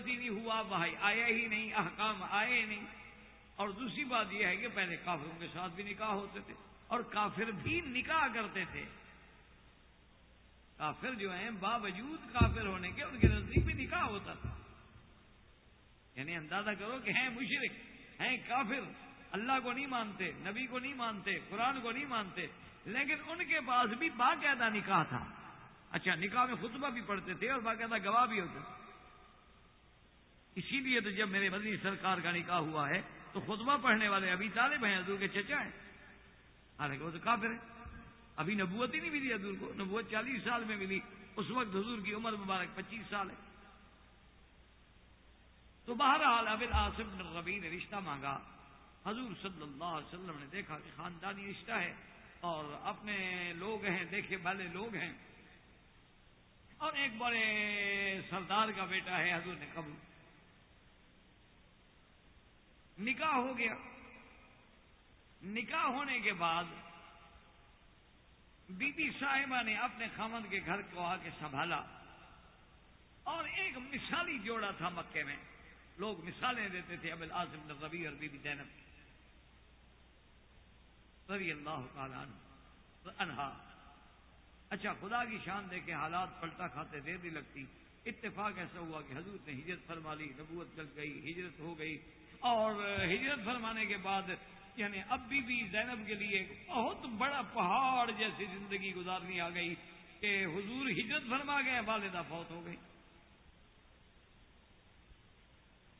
ہی نہیں ہوا، بھائی آیا ہی نہیں، احکام آئے نہیں. اور دوسری بات یہ ہے کہ پہلے کافروں کے ساتھ بھی نکاح ہوتے تھے، اور کافر بھی نکاح کرتے تھے. کافر جو ہیں باوجود کافر ہونے کے ان کے نزدیک بھی نکاح ہوتا تھا. یعنی اندازہ کرو کہ ہیں مشرک، ہیں کافر، اللہ کو نہیں مانتے، نبی کو نہیں مانتے، قرآن کو نہیں مانتے، لیکن ان کے پاس بھی باقاعدہ نکاح تھا. اچھا، نکاح میں خطبہ بھی پڑھتے تھے اور باقاعدہ گواہ بھی ہوتے تھے. اسی لیے تو جب میرے مدنی سرکار کا نکاح ہوا ہے تو خطبہ پڑھنے والے ابھی طالب ہیں، حضور کے چچا ہیں، حالانکہ وہ تو کافر ہیں. ابھی نبوت ہی نہیں ملی حضور کو، نبوت 40 سال میں ملی. اس وقت حضور کی عمر مبارک 25 سال ہے. تو بہرحال ابو العاص بن الربیع نے رشتہ مانگا. حضور صلی اللہ علیہ وسلم نے دیکھا کہ خاندانی رشتہ ہے اور اپنے لوگ ہیں، دیکھے والے لوگ ہیں، اور ایک بڑے سردار کا بیٹا ہے. حضور نے قبول، نکاح ہو گیا. نکاح ہونے کے بعد بی بی صاحبہ نے اپنے خاوند کے گھر کو آ کے سنبھالا، اور ایک مثالی جوڑا تھا مکے میں. لوگ مثالیں دیتے تھے ابو العاص بن الربیع اور بی بی زینب رضی اللہ تعالیٰ عنہا. اچھا، خدا کی شان دیکھے حالات پلٹا کھاتے دیر نہیں لگتی. اتفاق ایسا ہوا کہ حضور نے ہجرت فرما لی، نبوت چل گئی، ہجرت ہو گئی. اور ہجرت فرمانے کے بعد یعنی اب بی بی زینب کے لیے ایک بہت بڑا پہاڑ جیسی زندگی گزارنی آ گئی کہ حضور ہجرت فرما گئے، والدہ فوت ہو گئی.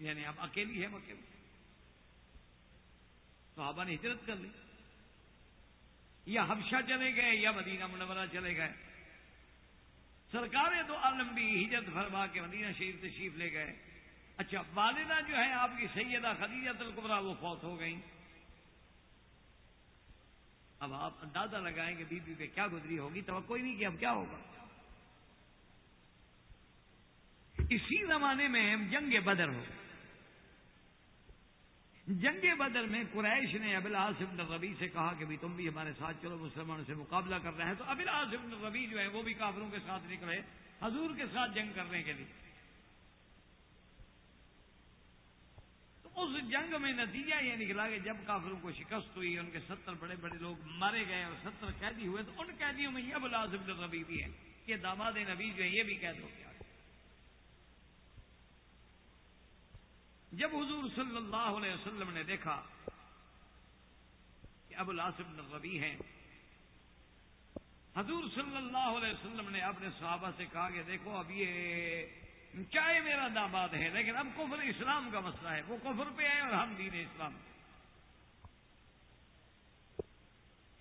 یعنی اب اکیلی ہے مکے میں. صحابہ نے ہجرت کر لی، یا حبشہ چلے گئے یا مدینہ منورہ چلے گئے. سرکار دو عالم بھی ہجرت فرما کے مدینہ شریف تشریف لے گئے. اچھا، والدہ جو ہے آپ کی سیدہ خدیجہ الکبریٰ وہ فوت ہو گئیں. اب آپ اندازہ لگائیں کہ بی بی پہ کیا گزری ہوگی، توقع ہی نہیں کہ اب کیا ہوگا. اسی زمانے میں جنگ بدر ہو. جنگ بدر میں قریش نے ابو العاص بن الربیع سے کہا کہ بھی تم بھی ہمارے ساتھ چلو، مسلمانوں سے مقابلہ کر رہے ہیں. تو ابو العاص بن الربیع جو ہے وہ بھی کافروں کے ساتھ نکلے حضور کے ساتھ جنگ کرنے کے لیے. تو اس جنگ میں نتیجہ یہ نکلا کہ جب کافروں کو شکست ہوئی، ان کے 70 بڑے بڑے لوگ مارے گئے اور 70 قیدی ہوئے. تو ان قیدیوں میں یہ ابو العاص بن الربیع بھی ہیں، یہ داماد نبی جو ہیں یہ بھی قید ہو گیا. جب حضور صلی اللہ علیہ وسلم نے دیکھا کہ ابو العاص بن الربیع ہیں، حضور صلی اللہ علیہ وسلم نے اپنے صحابہ سے کہا کہ دیکھو اب یہ چاہے میرا داماد ہے لیکن اب کفر اسلام کا مسئلہ ہے، وہ کفر پہ ہے اور ہم دین اسلام پہ.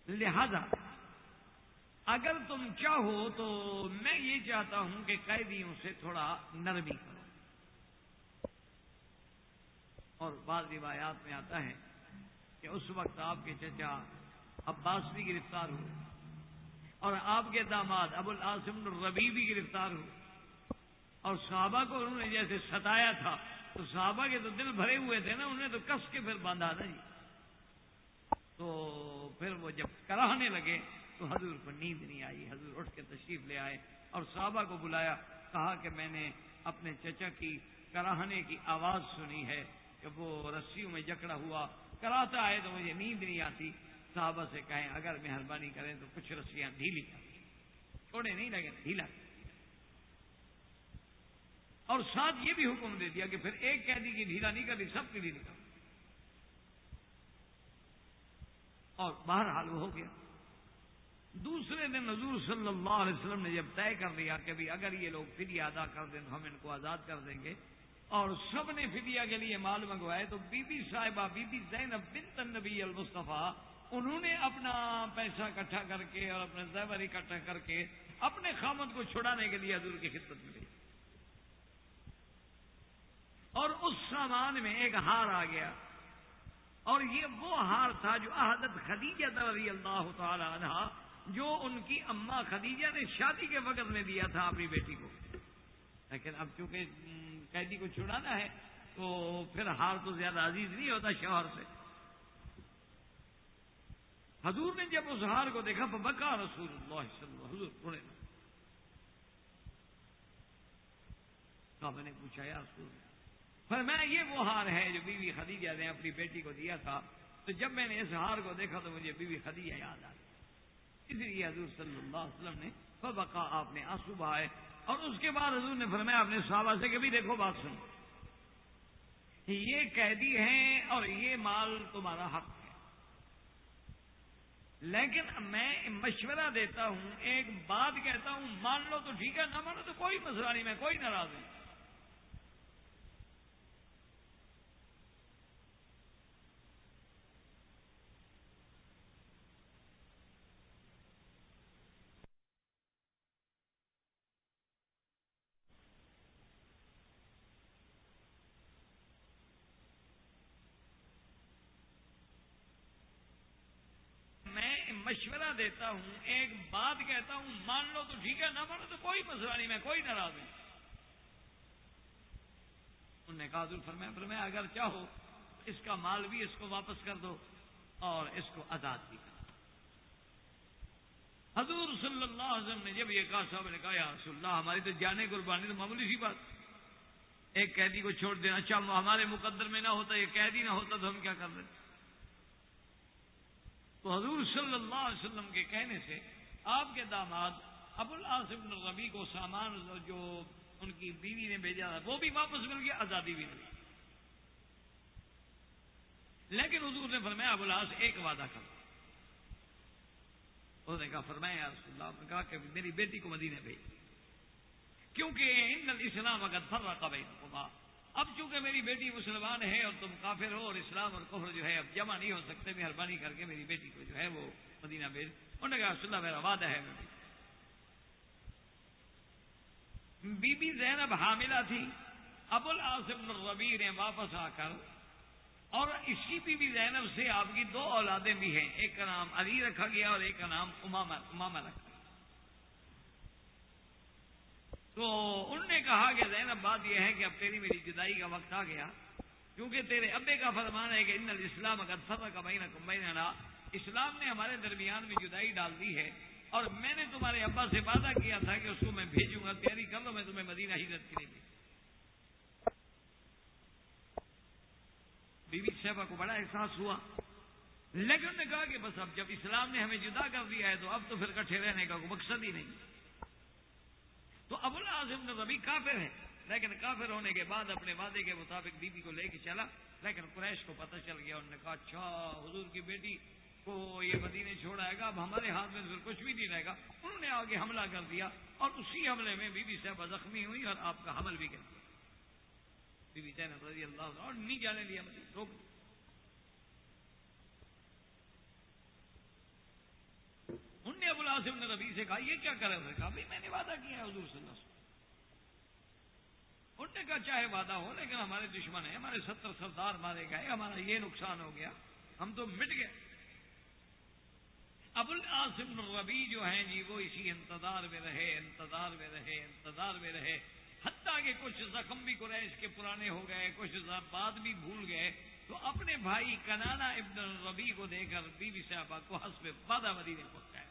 لہذا اگر تم چاہو تو میں یہ چاہتا ہوں کہ قیدیوں سے تھوڑا نرمی کرو. اور بعض روایات میں آتا ہے کہ اس وقت آپ کے چچا عباس بھی گرفتار ہوئے اور آپ کے داماد ابو العاص بن الربیع بھی گرفتار ہوئے. اور صحابہ کو انہوں نے جیسے ستایا تھا تو صحابہ کے تو دل بھرے ہوئے تھے نا، انہیں تو کس کے پھر باندھا تھا جی. تو پھر وہ جب کراہنے لگے تو حضور کو نیند نہیں آئی. حضور اٹھ کے تشریف لے آئے اور صحابہ کو بلایا، کہا کہ میں نے اپنے چچا کی کراہنے کی آواز سنی ہے کہ وہ رسیوں میں جکڑا ہوا کراتا ہے تو مجھے نیند نہیں آتی. صحابہ سے کہیں اگر مہربانی کریں تو کچھ رسیاں ڈھیلی کریں، چھوڑے نہیں لگے ڈھیلا. اور ساتھ یہ بھی حکم دے دیا کہ پھر ایک قیدی کی ڈھیلا نہیں کرنی، سب کی ڈھیلی کرو. اور بہرحال وہ ہو گیا. دوسرے دن حضور صلی اللہ علیہ وسلم نے جب طے کر لیا کہ بھی اگر یہ لوگ فدیہ ادا کر دیں تو ہم ان کو آزاد کر دیں گے، اور سب نے فدیہ کے لیے مال منگوائے، تو بی بی صاحبہ بی بی زینب بنت النبی المصطفیٰ انہوں نے اپنا پیسہ اکٹھا کر کے اور اپنا زیور اکٹھا کر کے اپنے خامد کو چھڑانے کے لیے حضور کی خدمت میں گئی. اور اس سامان میں ایک ہار آ گیا، اور یہ وہ ہار تھا جو حضرت خدیجہ رضی اللہ تعالی عنہا جو ان کی اماں خدیجہ نے شادی کے وقت میں دیا تھا اپنی بیٹی کو. لیکن اب چونکہ قیدی کو چھڑانا ہے تو پھر ہار تو زیادہ عزیز نہیں ہوتا شوہر سے. حضور نے جب اس ہار کو دیکھا فبکا رسول اللہ صلی اللہ علیہ وسلم، حضور رونے لگے. میں نے پوچھا یا رسول اللہ فرمایا یہ وہ ہار ہے جو بیوی خدیجہ نے اپنی بیٹی کو دیا تھا، تو جب میں نے اس ہار کو دیکھا تو مجھے بیوی خدیجہ یاد آ گئی، اس لیے حضور صلی اللہ علیہ وسلم نے فبقا، آپ نے آنسو بہائے، اور اس کے بعد حضور نے فرمایا اپنے صحابہ سے کہ بھی دیکھو بات سنو، یہ قیدی ہیں اور یہ مال تمہارا حق ہے، لیکن میں مشورہ دیتا ہوں، ایک بات کہتا ہوں، مان لو تو ٹھیک ہے، نہ مانو تو کوئی مسئلہ نہیں، میں کوئی ناراض نہیں۔ میں مشورہ دیتا ہوں، ایک بات کہتا ہوں، مان لو تو ٹھیک ہے، نہ مانو تو کوئی مسئلہ نہیں، میں کوئی ناراض نہیں۔ انہوں نے کہا حضور فرمایا اگر چاہو اس کا مال بھی اس کو واپس کر دو اور اس کو آزاد بھی کر دو۔ حضور صلی اللہ علیہ وسلم نے جب یہ کہا، صاحب نے کہا یا رسول اللہ، ہماری تو جانے قربانی، تو معمولی سی بات، ایک قیدی کو چھوڑ دینا، اچھا ہمارے مقدر میں نہ ہوتا، یہ قیدی نہ ہوتا تو ہم کیا کر لیتے؟ تو حضور صلی اللہ علیہ وسلم کے کہنے سے آپ کے داماد ابو العاص بن ربیع کو سامان جو ان کی بیوی نے بھیجا تھا وہ بھی واپس مل گیا، آزادی بھی مل گئی۔ لیکن حضور نے فرمایا ابو العاص ایک وعدہ کرو۔ انہوں نے کہا فرمایا یا رسول اللہ، آپ نے کہا کہ میری بیٹی کو مدینے بھیج، کیونکہ ان الاسلام قد فرق بینکما، اب چونکہ میری بیٹی مسلمان ہے اور تم کافر ہو، اور اسلام اور کفر جو ہے اب جمع نہیں ہو سکتے، مہربانی کر کے میری بیٹی کو جو ہے وہ مدینہ بھیج۔ انہوں نے کہا رسول اللہ میرا وعدہ ہے۔ بی بی زینب حاملہ تھی، ابو العاص بن ربیع نے واپس آ کر، اور اسی بی بی زینب سے آپ کی دو اولادیں بھی ہیں، ایک کا نام علی رکھا گیا اور ایک کا نام امامہ رکھا گیا۔ تو انہوں نے کہا کہ زینب بات یہ ہے کہ اب تیری میری جدائی کا وقت آ گیا، کیونکہ تیرے ابے کا فرمان ہے کہ ان الاسلام قد فرق بینکم بیننا، اسلام نے ہمارے درمیان میں جدائی ڈال دی ہے، اور میں نے تمہارے ابا سے وعدہ کیا تھا کہ اس کو میں بھیجوں گا، تیاری کر لو، میں تمہیں مدینہ ہجرت کے لیے بھیجوں۔ بی بی صاحبہ کو بڑا احساس ہوا، لیکن انہوں نے کہا کہ بس اب جب اسلام نے ہمیں جدا کر دیا ہے تو اب تو پھر کٹھے رہنے کا کوئی مقصد ہی نہیں۔ تو ابو العاص بن ربیع کافر ہے، لیکن کافر ہونے کے بعد اپنے وعدے کے مطابق بیوی کو لے کے چلا، لیکن قریش کو پتہ چل گیا۔ انہوں نے کہا اچھا حضور کی بیٹی کو یہ مدینے چھوڑ آئے گا، اب ہمارے ہاتھ میں پھر کچھ بھی نہیں رہے گا۔ انہوں نے آگے حملہ کر دیا، اور اسی حملے میں بی بی صاحبہ زخمی ہوئی اور آپ کا حمل بھی کر دیا۔ بی بی زینب رضی اللہ عنہ اور نہیں جانے دیا، مدینے روک دیا۔ انہوں نے ابو العاص بن ربیع سے کہا یہ کیا کرے؟ انہوں نے کہا بھائی میں نے وعدہ کیا ہے حضور صلی اللہ علیہ وسلم۔ انہوں نے کہا چاہے وعدہ ہو، لیکن ہمارے دشمن ہیں، ہمارے 70 سردار مارے گئے، ہمارا یہ نقصان ہو گیا، ہم تو مٹ گئے۔ ابو العاص بن ربیع جو ہیں جی وہ اسی انتظار میں رہے، حتیٰ کہ کچھ زخم بھی قریش کے پرانے ہو گئے، کچھ بات بھی بھول گئے، تو اپنے بھائی کنانہ ابن ربیع کو دے کر بی بی صاحبہ کو حسب وعدہ مدینے پہنچایا۔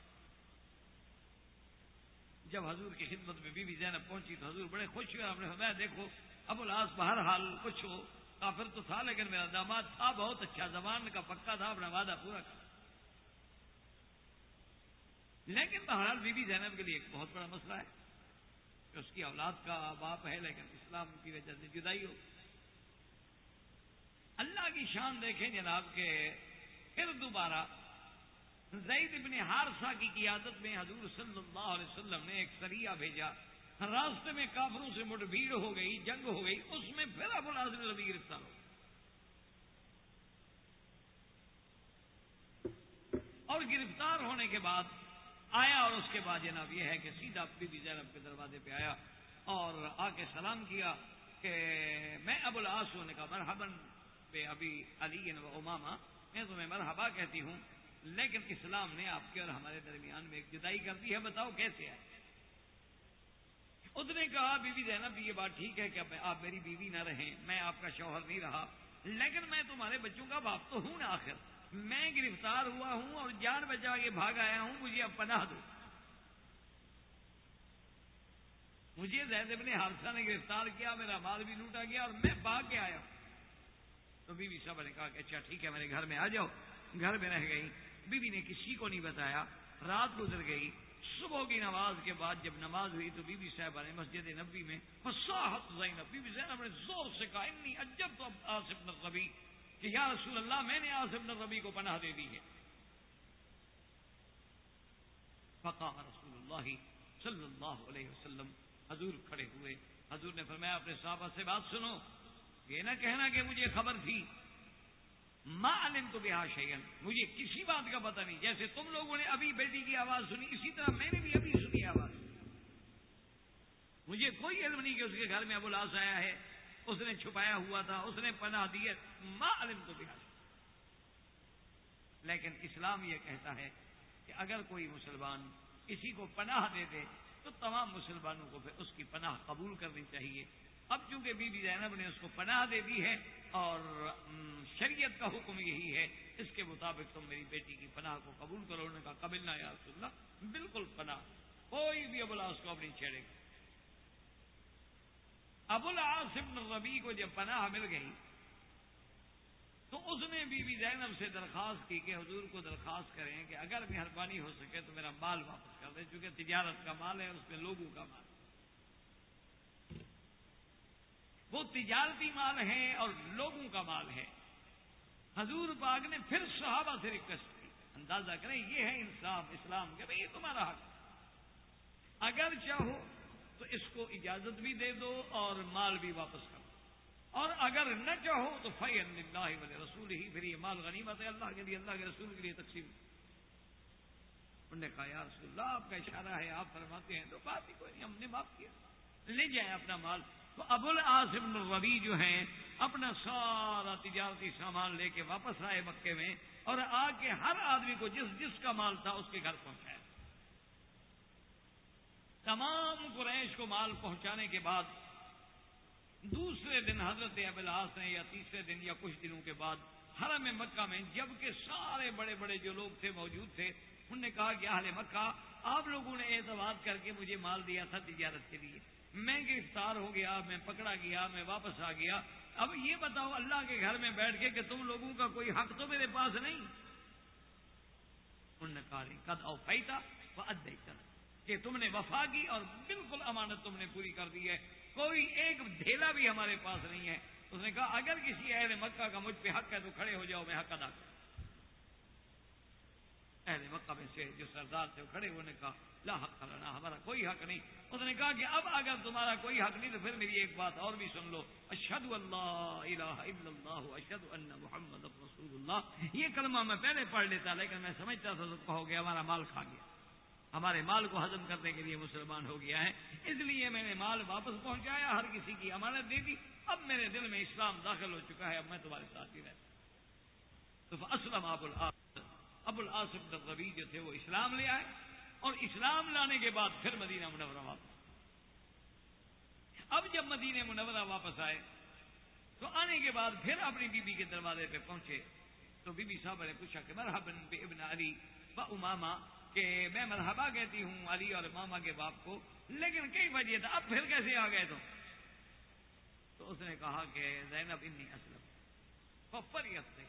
جب حضور کی خدمت میں بی بی زینب پہنچی تو حضور بڑے خوش ہوئے، آپ نے فرمایا دیکھو ابو العاص بہرحال کچھ ہو کافر تو تھا، لیکن میرا داماد تھا بہت اچھا، زبان کا پکا تھا، اپنا وعدہ پورا کر۔ لیکن بہرحال بی بی زینب کے لیے ایک بہت بڑا مسئلہ ہے کہ اس کی اولاد کا باپ ہے، لیکن اسلام کی وجہ سے جدائی ہو۔ اللہ کی شان دیکھیں جناب کہ پھر دوبارہ زید بن حارثہ کی قیادت میں حضور صلی اللہ علیہ وسلم نے ایک سریہ بھیجا، راستے میں کافروں سے مٹ بھیڑ ہو گئی، جنگ ہو گئی، اس میں پھر ابو العاص بن ربیع گرفتار ہو اور گرفتار ہونے کے بعد آیا، اور اس کے بعد جناب یہ ہے کہ سیدھا بی بی زینب کے دروازے پہ آیا اور آ کے سلام کیا کہ میں ابو العاص نے کہا مرحباً بے ابی علی و امامہ، میں تمہیں مرحبا کہتی ہوں، لیکن اسلام نے آپ کے اور ہمارے درمیان میں ایک جدائی کر دی ہے، بتاؤ کیسے ہے؟ اس نے کہا بی بی زینب یہ بات ٹھیک ہے کہ آپ میری بیوی نہ رہیں، میں آپ کا شوہر نہیں رہا، لیکن میں تمہارے بچوں کا باپ تو ہوں نا، آخر میں گرفتار ہوا ہوں اور جان بچا کے بھاگ آیا ہوں، مجھے اب پناہ دو۔ مجھے زید بن حارثہ نے گرفتار کیا، میرا مال بھی لوٹا گیا اور میں بھاگ کے آیا ہوں۔ تو بی بی صاحبہ نے کہا کہ اچھا ٹھیک ہے، میرے گھر میں آ جاؤ۔ گھر میں رہ گئی، بی بی نے کسی کو نہیں بتایا۔ رات گزر گئی، صبح کی نماز کے بعد جب نماز ہوئی تو بی بی صاحبہ نے مسجد نبوی میں فصاحت زینب، بی بی زینب نے زور سے کہا انی عجبت عاصم بن الربیع کہ یا رسول اللہ میں نے عاصم بن الربیع کو پناہ دے دی ہے۔ فقام رسول اللہ صلی اللہ علیہ وسلم، حضور کھڑے ہوئے، حضور نے فرمایا اپنے صحابہ سے بات سنو، یہ نہ کہنا کہ مجھے خبر تھی، ما علمت بہا شیئا، مجھے کسی بات کا پتہ نہیں، جیسے تم لوگوں نے ابھی بیٹی کی آواز سنی اسی طرح میں نے بھی ابھی سنی آواز، مجھے کوئی علم نہیں کہ اس کے گھر میں ابو العاص آیا ہے، اس نے چھپایا ہوا تھا، اس نے پناہ دی ہے، ما علمت بہا شیئا۔ لیکن اسلام یہ کہتا ہے کہ اگر کوئی مسلمان کسی کو پناہ دے دے تو تمام مسلمانوں کو پھر اس کی پناہ قبول کرنی چاہیے۔ اب چونکہ بی بی زینب نے اس کو پناہ دے دی ہے اور شریعت کا حکم یہی ہے، اس کے مطابق تم میری بیٹی کی پناہ کو قبول کرو۔ انہوں نے کہا قبلنا یا رسول اللہ، بالکل پناہ، کوئی بھی ابو العاص کو اب نہیں چھیڑے گا۔ ابو العاص بن الربیع کو جب پناہ مل گئی تو اس نے بی بی زینب سے درخواست کی کہ حضور کو درخواست کریں کہ اگر مہربانی ہو سکے تو میرا مال واپس کر دیں، چونکہ تجارت کا مال ہے، اس میں لوگوں کا مال، وہ تجارتی مال ہے اور لوگوں کا مال ہے۔ حضور پاک نے پھر صحابہ سے ریکویسٹ کی، اندازہ کریں یہ ہے انصاف اسلام کہ بھئی یہ تمہارا حق، اگر چاہو تو اس کو اجازت بھی دے دو اور مال بھی واپس کرو، اور اگر نہ چاہو تو فَإِنَّ لِلَّهِ وَلِرَسُولِهِ، پھر یہ مال غنیمت ہے، اللہ کے لیے، اللہ کے رسول کے لیے تقسیم۔ انہوں نے کہا یا رسول اللہ آپ کا اشارہ ہے، آپ فرماتے ہیں تو بات ہی کوئی نہیں، ہم نے معاف کیا، لے جائیں اپنا مال۔ تو ابو العاص بن الربیع جو ہیں اپنا سارا تجارتی سامان لے کے واپس آئے مکے میں، اور آ کے ہر آدمی کو جس جس کا مال تھا اس کے گھر پہنچایا۔ تمام قریش کو مال پہنچانے کے بعد دوسرے دن حضرت ابو العاص نے یا تیسرے دن یا کچھ دنوں کے بعد حرم مکہ میں جبکہ سارے بڑے بڑے جو لوگ تھے موجود تھے، انہوں نے کہا کہ اہل مکہ آپ لوگوں نے اعتماد کر کے مجھے مال دیا تھا تجارت کے لیے، میں گرفتار ہو گیا، میں پکڑا گیا، میں واپس آ گیا، اب یہ بتاؤ اللہ کے گھر میں بیٹھ کے کہ تم لوگوں کا کوئی حق تو میرے پاس نہیں۔ انہوں نے کہا قد اوفیتا وادیتا، کہ تم نے وفا کی اور بالکل امانت تم نے پوری کر دی ہے، کوئی ایک ڈھیلا بھی ہمارے پاس نہیں ہے۔ اس نے کہا اگر کسی اہل مکہ کا مجھ پہ حق ہے تو کھڑے ہو جاؤ، میں حق ادا کروں۔ اہل مکہ میں سے جو سردار تھے وہ کھڑے ہوئے، نے کہا لا حق لنا، ہمارا کوئی حق نہیں۔ اس نے کہا کہ اب اگر تمہارا کوئی حق نہیں تو پھر میری ایک بات اور بھی سن لو، اشہد اللہ الہ الا اللہ اشہد ان محمد رسول اللہ، یہ کلمہ میں پہلے پڑھ لیتا لیکن میں سمجھتا تھا تو کہو گے ہمارا مال کھا گیا، ہمارے مال کو ہضم کرنے کے لیے مسلمان ہو گیا ہے، اس لیے میں نے مال واپس پہنچایا، ہر کسی کی امانت دے دی، اب میرے دل میں اسلام داخل ہو چکا ہے، اب میں تمہارے ساتھ ہی رہتا ہوں۔ تو فاسلم ابو العاص بن الربیع جو تھے وہ اسلام لے آئے، اور اسلام لانے کے بعد پھر مدینہ منورہ واپس۔ اب جب مدینہ منورہ واپس آئے تو آنے کے بعد پھر اپنی بیوی کے دروازے پہ پہنچے تو بی بی صاحبہ نے پوچھا کہ مرحبا بابن علی و امامہ، کہ میں مرحبا کہتی ہوں علی اور امامہ کے باپ کو، لیکن کئی وجہ تھا، اب پھر کیسے آ گئے تم؟ تو اس نے کہا کہ زینب انی اسلم ففریت سے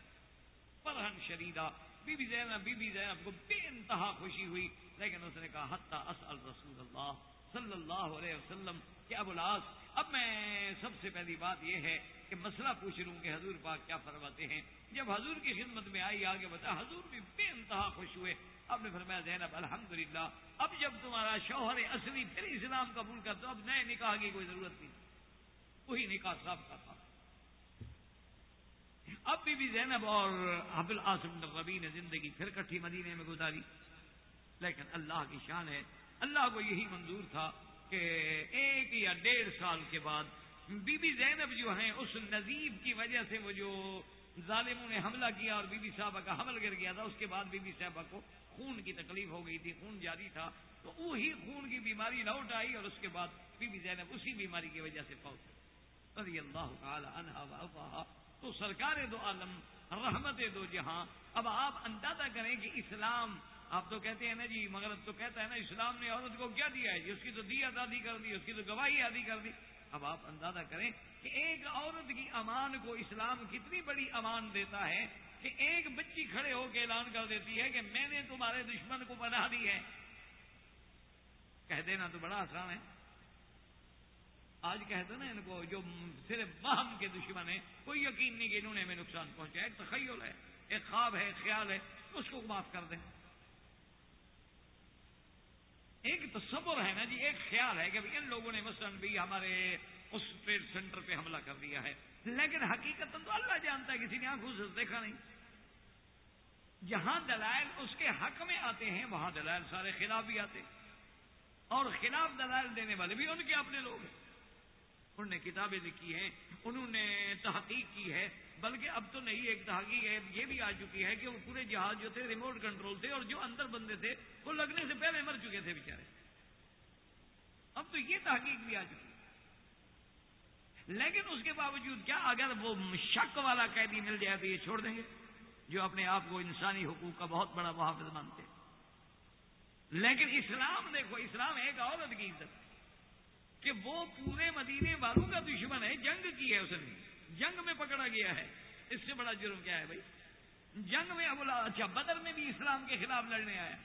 فرحن شدیدہ، بی بی زینب کو بے انتہا خوشی ہوئی، لیکن اس نے کہا حتی اسأل رسول اللہ صلی اللہ علیہ وسلم کہ ابو العاص اب میں سب سے پہلی بات یہ ہے کہ مسئلہ پوچھ لوں کہ حضور پاک کیا فرماتے ہیں۔ جب حضور کی خدمت میں آئی آگے بتا، حضور بھی بے انتہا خوش ہوئے، آپ نے فرمایا زینب الحمدللہ اب جب تمہارا شوہر اصلی پھر اسلام قبول کر تو اب نئے نکاح کی کوئی ضرورت نہیں، وہی نکاح صاحب کا تھا۔ اب بی زینب اور ابو العاص بن الربیع نے زندگی پھر کٹھی مدینے میں گزاری، لیکن اللہ کی شان ہے، اللہ کو یہی منظور تھا کہ 1 یا 1.5 سال کے بعد بی بی زینب جو ہیں اس نزیب کی وجہ سے وہ جو ظالموں نے حملہ کیا اور بی بی صاحبہ کا حمل گر گیا تھا، اس کے بعد بی بی صاحبہ کو خون کی تکلیف ہو گئی تھی، خون جاری تھا، تو وہی خون کی بیماری لوٹ آئی اور اس کے بعد بی بی زینب اسی بیماری کی وجہ سے فوت ہوئی رضی اللہ تعالی عنہا وارضاہا۔ تو سرکار دو عالم رحمت دو جہاں، اب آپ اندازہ کریں کہ اسلام آپ تو کہتے ہیں نا جی، مگر اب تو کہتا ہے نا اسلام نے عورت کو کیا دیا ہے جی، اس کی تو دیت آدھی کر دی، اس کی تو گواہی آدھی کر دی۔ اب آپ اندازہ کریں کہ ایک عورت کی امان کو اسلام کتنی بڑی امان دیتا ہے کہ ایک بچی کھڑے ہو کے اعلان کر دیتی ہے کہ میں نے تمہارے دشمن کو پناہ دی ہے۔ کہہ دینا تو بڑا آسان ہے۔ آج کہتے نا ان کو جو صرف باہم کے دشمن ہیں، کوئی یقین نہیں کہ انہوں نے ہمیں نقصان پہنچایا، ایک تخیل ہے، ایک خواب ہے، ایک خیال ہے، اس کو معاف کر دیں۔ ایک تصور ہے نا جی، ایک خیال ہے کہ ان لوگوں نے مثلاً بھی ہمارے اس ٹریڈ سینٹر پہ حملہ کر دیا ہے، لیکن حقیقت تو اللہ جانتا ہے، کسی نے آنکھوں سے دیکھا نہیں۔ جہاں دلائل اس کے حق میں آتے ہیں وہاں دلائل سارے خلاف بھی آتے ہیں، اور خلاف دلائل دینے والے بھی ان کے اپنے لوگ ہیں۔ انہوں نے کتابیں لکھی ہیں، انہوں نے تحقیق کی ہے، بلکہ اب تو نہیں ایک تحقیق ہے یہ بھی آ چکی ہے کہ وہ پورے جہاز جو تھے ریموٹ کنٹرول تھے، اور جو اندر بندے تھے وہ لگنے سے پہلے مر چکے تھے بیچارے۔ اب تو یہ تحقیق بھی آ چکی ہے، لیکن اس کے باوجود کیا اگر وہ شک والا قیدی مل جائے تو یہ چھوڑ دیں گے جو اپنے آپ کو انسانی حقوق کا بہت بڑا محافظ مانتے ہیں؟ لیکن اسلام دیکھو، اسلام ایک عورت کی عزت کہ وہ پورے مدینے والوں کا دشمن ہے، جنگ کی ہے، اس نے جنگ میں پکڑا گیا ہے، اس سے بڑا جرم کیا ہے بھائی؟ جنگ میں اچھا بدر میں بھی اسلام کے خلاف لڑنے آیا،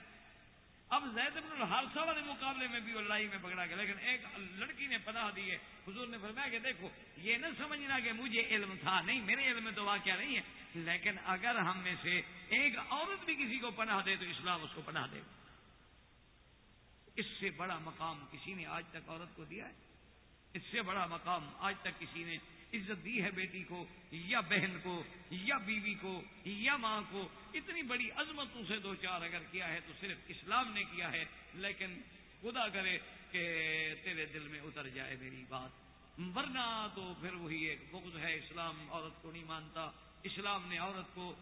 اب زید بن الحارثہ والے مقابلے میں بھی وہ لڑائی میں پکڑا گیا، لیکن ایک لڑکی نے پناہ دی ہے۔ حضور نے فرمایا کہ دیکھو یہ نہ سمجھنا کہ مجھے علم تھا، نہیں، میرے علم میں تو واقعہ نہیں ہے، لیکن اگر ہم میں سے ایک عورت بھی کسی کو پناہ دے تو اسلام اس کو پناہ دے گا۔ اس سے بڑا مقام کسی نے آج تک عورت کو دیا ہے؟ اس سے بڑا مقام آج تک کسی نے عزت دی ہے بیٹی کو یا بہن کو یا بیوی کو یا ماں کو؟ اتنی بڑی عظمتوں سے دو چار اگر کیا ہے تو صرف اسلام نے کیا ہے، لیکن خدا کرے کہ تیرے دل میں اتر جائے میری بات، ورنہ تو پھر وہی ایک بغض ہے۔ اسلام عورت کو نہیں مانتا، اسلام نے عورت کو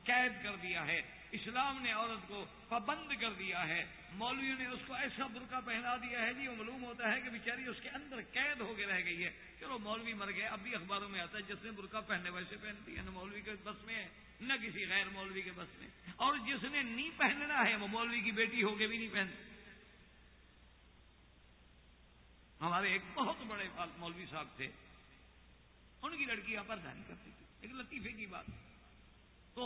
قید کر دیا ہے، اسلام نے عورت کو پابند کر دیا ہے، مولویوں نے اس کو ایسا برقع پہنا دیا ہے جی وہ معلوم ہوتا ہے کہ بیچاری اس کے اندر قید ہو کے رہ گئی ہے۔ چلو مولوی مر گئے، اب بھی اخباروں میں آتا ہے جس نے برقع پہننے ویسے پہنتی ہے، نہ مولوی کے بس میں ہے نہ کسی غیر مولوی کے بس میں، اور جس نے نہیں پہننا ہے وہ مولوی کی بیٹی ہو کے بھی نہیں پہنتی۔ ہمارے ایک بہت بڑے مولوی صاحب تھے، ان کی لڑکیاں پردہ نہیں کرتی تھی، ایک لطیفے کی بات۔ تو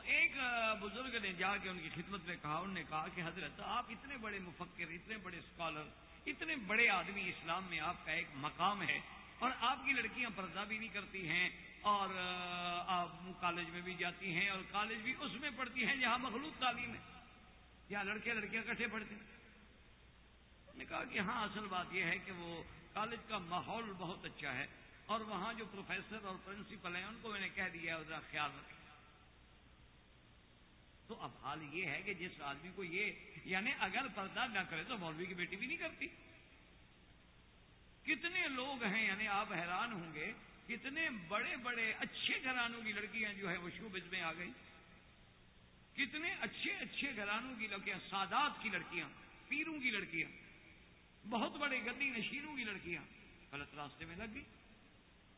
ایک بزرگ نے جا کے ان کی خدمت میں کہا، انہوں نے کہا کہ حضرت آپ اتنے بڑے مفکر، اتنے بڑے اسکالر، اتنے بڑے آدمی، اسلام میں آپ کا ایک مقام ہے، اور آپ کی لڑکیاں پردہ بھی نہیں کرتی ہیں، اور آپ کالج میں بھی جاتی ہیں، اور کالج بھی اس میں پڑھتی ہیں جہاں مخلوط تعلیم ہے، جہاں لڑکے لڑکیاں اکٹھے پڑھتے ہیں۔ انہوں نے کہا کہ ہاں اصل بات یہ ہے کہ وہ کالج کا ماحول بہت اچھا ہے، اور وہاں جو پروفیسر اور پرنسپل ہیں ان کو میں نے کہہ دیا ذرا خیال رکھیں۔ تو اب حال یہ ہے کہ جس آدمی کو یہ یعنی اگر پردہ نہ کرے تو مولوی کی بیٹی بھی نہیں کرتی۔ کتنے لوگ ہیں، یعنی آپ حیران ہوں گے کتنے بڑے بڑے اچھے گھرانوں کی لڑکیاں جو ہے وہ شوبز میں آ گئی، کتنے اچھے اچھے گھرانوں کی لڑکیاں، سادات کی لڑکیاں، پیروں کی لڑکیاں، بہت بڑے گدی نشینوں کی لڑکیاں غلط راستے میں لگ گئی۔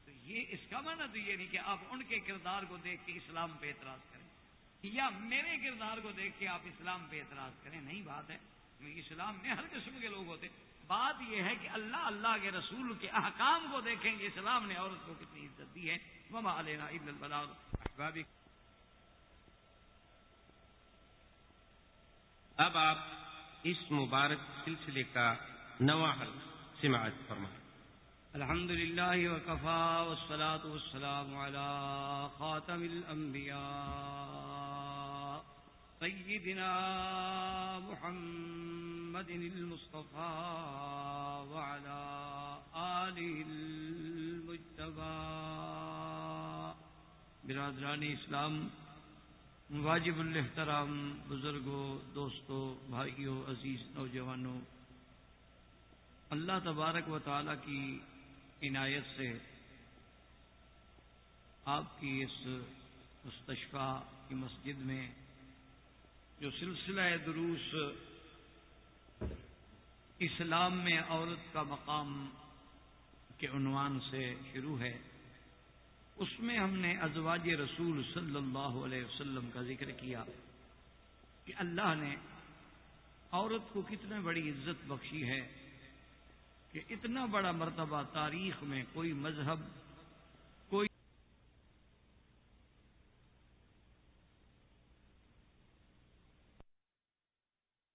تو یہ اس کا معنی تو یہ نہیں کہ آپ ان کے کردار کو دیکھ کے اسلام پہ اعتراض کریں، یا میرے کردار کو دیکھ کے آپ اسلام پہ اعتراض کریں، نہیں بات ہے۔ اسلام میں ہر قسم کے لوگ ہوتے، بات یہ ہے کہ اللہ کے رسول کے احکام کو دیکھیں کہ اسلام نے عورت کو کتنی عزت دی ہے۔ وما علینا الا البلاغ۔ احبابی، اب آپ اس مبارک سلسلے کا نواں حلقہ سماعت فرمائیں۔ الحمد للہ وکفا والصلاة والسلام علی خاتم الانبیاء سیدنا محمد المصطفى وعلى آلہ المجتبى۔ برادران اسلام، واجب الاحترام بزرگوں، دوستوں، بھائیوں، عزیز نوجوانوں، اللہ تبارک و تعالی کی عنایت سے آپ کی اس مستشفیٰ کی مسجد میں جو سلسلہ دروس اسلام میں عورت کا مقام کے عنوان سے شروع ہے، اس میں ہم نے ازواج رسول صلی اللہ علیہ وسلم کا ذکر کیا کہ اللہ نے عورت کو کتنے بڑی عزت بخشی ہے کہ اتنا بڑا مرتبہ تاریخ میں کوئی مذہب